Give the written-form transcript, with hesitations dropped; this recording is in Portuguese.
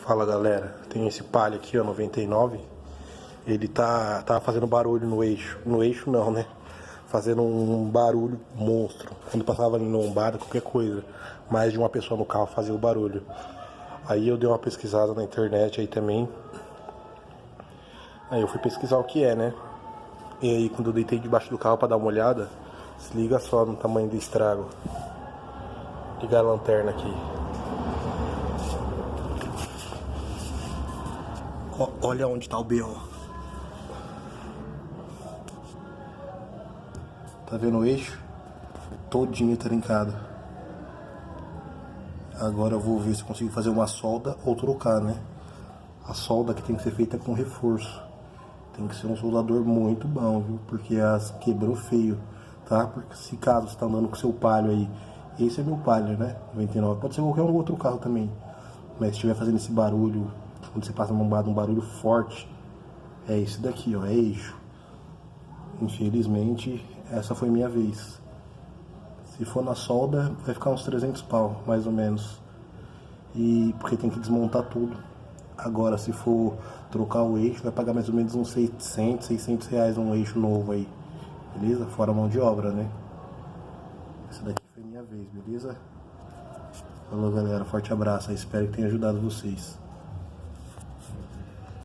Fala galera, tem esse Palio aqui, ó, 99. Ele tá fazendo barulho no eixo. No eixo não, né? Fazendo um barulho monstro. Quando passava ali no lombada, qualquer coisa, mais de uma pessoa no carro fazia o barulho. Aí eu dei uma pesquisada na internet aí também. Aí eu fui pesquisar o que é, né? E aí quando eu deitei debaixo do carro pra dar uma olhada, se liga só no tamanho do estrago. Ligar a lanterna aqui. Olha onde tá o B.O. Tá vendo o eixo? Todinho trincado. Agora eu vou ver se eu consigo fazer uma solda ou trocar, né? A solda que tem que ser feita com reforço. Tem que ser um soldador muito bom, viu? Porque as quebrou feio, tá? Porque se caso você tá andando com seu Palio aí, esse é meu Palio, né? 99. Pode ser qualquer um outro carro também. Mas se estiver fazendo esse barulho, quando você passa um barulho forte, é esse daqui, ó, é eixo. Infelizmente, essa foi minha vez. Se for na solda, vai ficar uns 300 pau, mais ou menos. E porque tem que desmontar tudo. Agora, se for trocar o eixo, vai pagar mais ou menos uns 600 reais um eixo novo aí. Beleza? Fora a mão de obra, né? Essa daqui foi minha vez, beleza? Falou, galera. Forte abraço. Espero que tenha ajudado vocês.